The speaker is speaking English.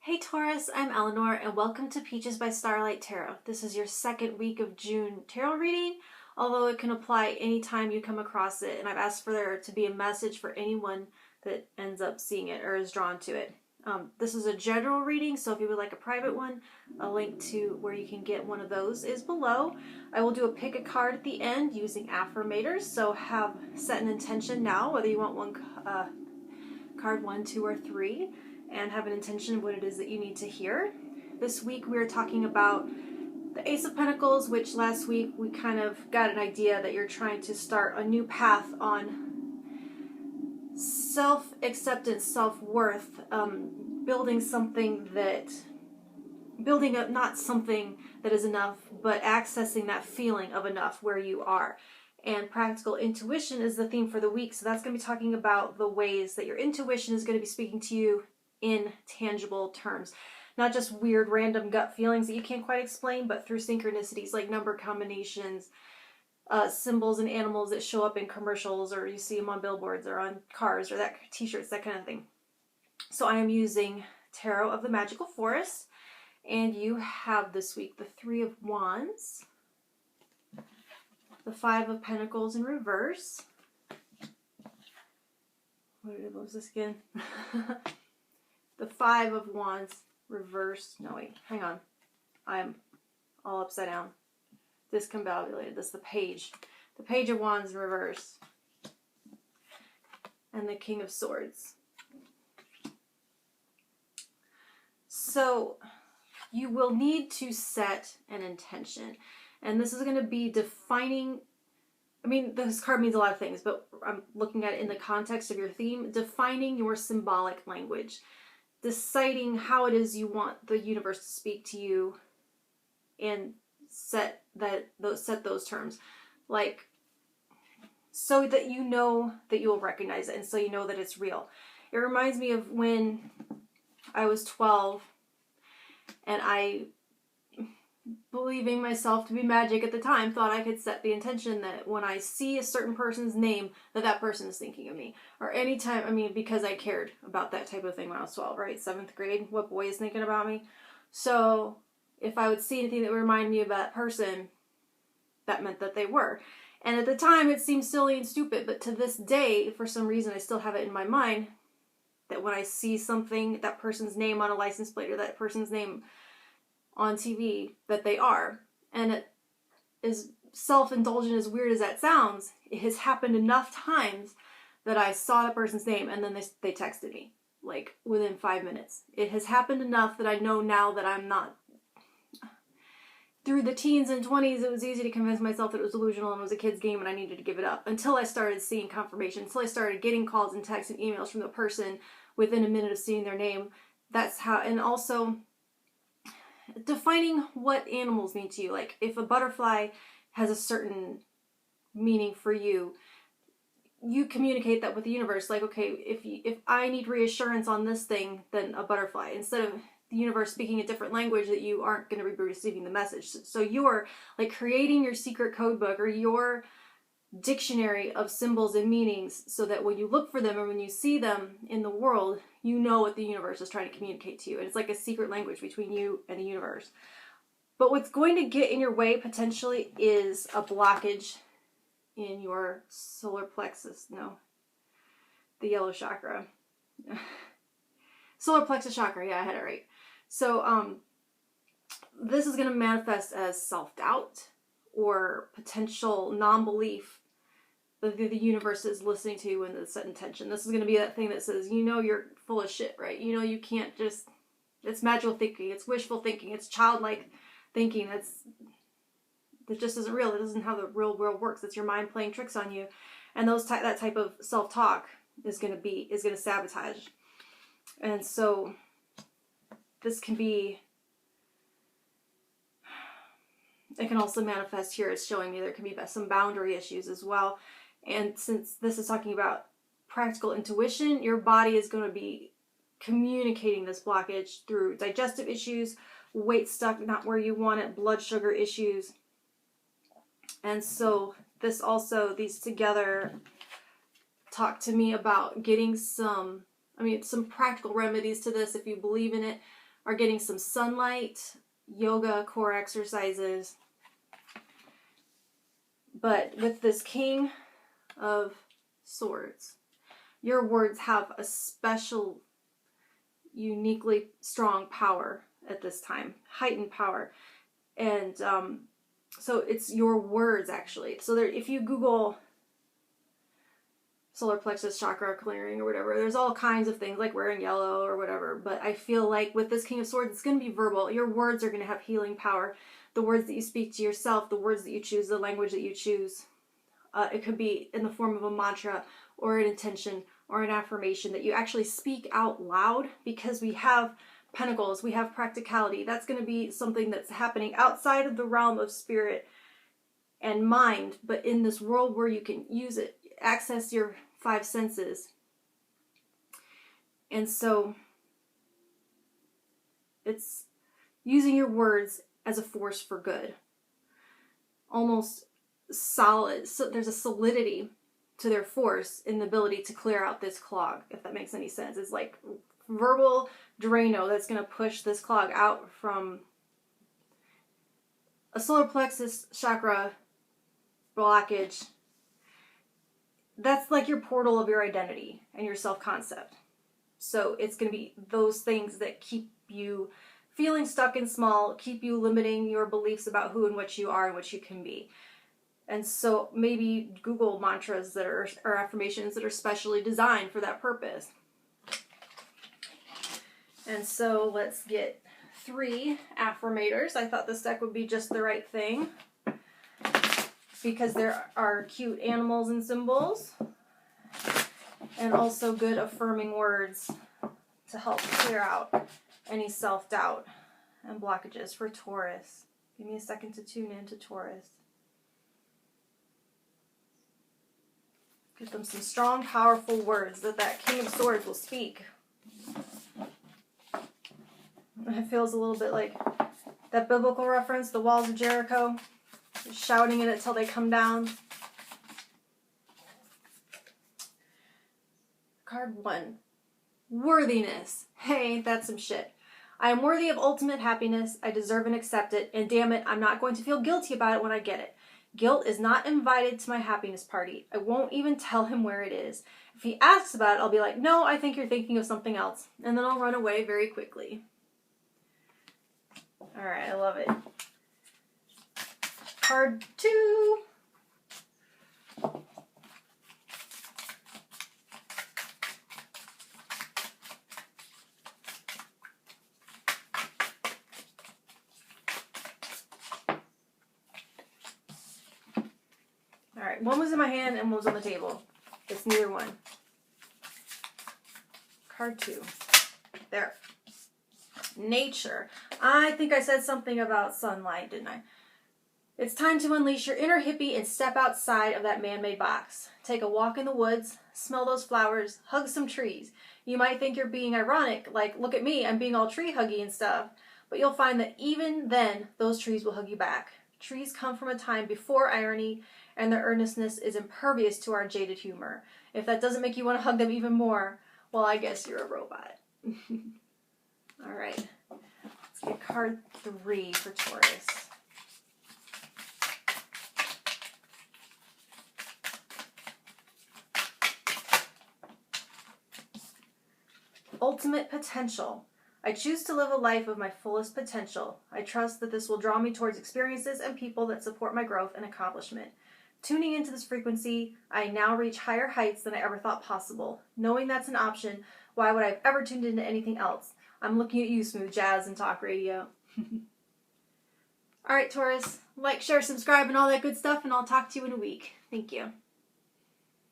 Hey Taurus, I'm Eleanor and welcome to Peaches by Starlight Tarot. This is your second week of June tarot reading, although it can apply anytime you come across it, and I've asked for there to be a message for anyone that ends up seeing it or is drawn to it. This is a general reading, so if you would like a private one, a link to where you can get one of those is below. I will do a pick a card at the end using Affirmators, so have set an intention now, whether you want one card 1, 2, or 3. And have an intention of what it is that you need to hear. This week we are talking about the Ace of Pentacles, which last week we kind of got an idea that you're trying to start a new path on self-acceptance, self-worth, building up not something that is enough, but accessing that feeling of enough where you are. And practical intuition is the theme for the week, so that's going to be talking about the ways that your intuition is going to be speaking to you in tangible terms. Not just weird random gut feelings that you can't quite explain, but through synchronicities like number combinations, symbols and animals that show up in commercials, or you see them on billboards or on cars or that t-shirts, that kind of thing. So I am using Tarot of the Magical Forest, and you have this week the Three of Wands, the Five of Pentacles in reverse. What was this again? The Five of Wands reverse. No, wait, hang on. I'm all upside down. Discombobulated. This is the Page. The Page of Wands in reverse. And the King of Swords. So, you will need to set an intention. And this is going to be defining. I mean, this card means a lot of things, but I'm looking at it in the context of your theme. Defining your symbolic language. Deciding how it is you want the universe to speak to you, and set those terms, like, so that you know that you will recognize it, and so you know that it's real. It reminds me of when I was 12, and I, believing myself to be magic at the time, thought I could set the intention that when I see a certain person's name, that person is thinking of me. Or anytime, I mean, because I cared about that type of thing when I was 12, right? 7th grade, what boy is thinking about me? So if I would see anything that would remind me of that person, that meant that they were. And at the time, it seemed silly and stupid, but to this day, for some reason, I still have it in my mind that when I see something, that person's name on a license plate, or that person's name on TV, that they are. And it is self-indulgent, as weird as that sounds. It has happened enough times that I saw the person's name and then they texted me, like, within 5 minutes. It has happened enough that I know now that I'm not. Through the teens and 20s, it was easy to convince myself that it was delusional and it was a kid's game and I needed to give it up, until I started seeing confirmation, until I started getting calls and texts and emails from the person within a minute of seeing their name. That's how. And also defining what animals mean to you. Like, if a butterfly has a certain meaning for you, you communicate that with the universe. Like, okay, if I need reassurance on this thing, then a butterfly. Instead of the universe speaking a different language, that you aren't going to be receiving the message. So you're like creating your secret code book, or your dictionary of symbols and meanings, so that when you look for them or when you see them in the world, you know what the universe is trying to communicate to you. And it's like a secret language between you and the universe. But what's going to get in your way potentially is a blockage in your solar plexus. No, the yellow chakra. Solar plexus chakra. Yeah, I had it right. So this is going to manifest as self-doubt or potential non-belief that the universe is listening to you when it's set intention. This is going to be that thing that says, you know, you're full of shit, right? You know, you can't just, it's magical thinking, it's wishful thinking, it's childlike thinking, that just isn't real. It isn't how the real world works. It's your mind playing tricks on you. And that type of self-talk is going to sabotage. And so this can be, it can also manifest here as showing me there can be some boundary issues as well. And since this is talking about practical intuition, your body is going to be communicating this blockage through digestive issues, weight stuck not where you want it, blood sugar issues. And so these together talk to me about getting some practical remedies to this if you believe in it. are getting some sunlight, yoga, core exercises. But with this King of Swords, your words have a special, uniquely strong power at this time, heightened power. And so it's your words, actually. So there, if you Google solar plexus chakra clearing or whatever, there's all kinds of things like wearing yellow or whatever. But I feel like with this King of Swords, it's going to be verbal. Your words are going to have healing power. The words that you speak to yourself, the words that you choose, the language that you choose. It could be in the form of a mantra or an intention or an affirmation that you actually speak out loud, because we have pentacles, we have practicality. That's going to be something that's happening outside of the realm of spirit and mind, but in this world where you can use it, access your 5 senses. And so it's using your words as a force for good. Almost solid. So there's a solidity to their force in the ability to clear out this clog, if that makes any sense. It's like verbal Drano that's going to push this clog out from a solar plexus chakra blockage. That's like your portal of your identity and your self-concept. So it's going to be those things that keep you feeling stuck and small, keep you limiting your beliefs about who and what you are and what you can be. And so maybe Google mantras that are, or affirmations that are specially designed for that purpose. And so let's get 3 affirmators. I thought this deck would be just the right thing, because there are cute animals and symbols, and also good affirming words to help clear out any self-doubt and blockages for Taurus. Give me a second to tune in to Taurus. Give them some strong, powerful words that King of Swords will speak. It feels a little bit like that biblical reference, the walls of Jericho, shouting in it till they come down. Card 1. Worthiness. Hey, that's some shit. I am worthy of ultimate happiness. I deserve and accept it. And damn it, I'm not going to feel guilty about it when I get it. Guilt is not invited to my happiness party. I won't even tell him where it is. If he asks about it, I'll be like, no, I think you're thinking of something else. And then I'll run away very quickly. All right, I love it. Card 2. All right, one was in my hand and one was on the table. It's neither one. Card 2. There. Nature. I think I said something about sunlight, didn't I? It's time to unleash your inner hippie and step outside of that man-made box. Take a walk in the woods, smell those flowers, hug some trees. You might think you're being ironic, like, look at me, I'm being all tree huggy and stuff. But you'll find that even then, those trees will hug you back. Trees come from a time before irony, and their earnestness is impervious to our jaded humor. If that doesn't make you want to hug them even more, well, I guess you're a robot. All right, let's get card 3 for Taurus. Ultimate potential. I choose to live a life of my fullest potential. I trust that this will draw me towards experiences and people that support my growth and accomplishment. Tuning into this frequency, I now reach higher heights than I ever thought possible. Knowing that's an option, why would I have ever tuned into anything else? I'm looking at you, smooth jazz and talk radio. All right, Taurus. Like, share, subscribe, and all that good stuff, and I'll talk to you in a week. Thank you.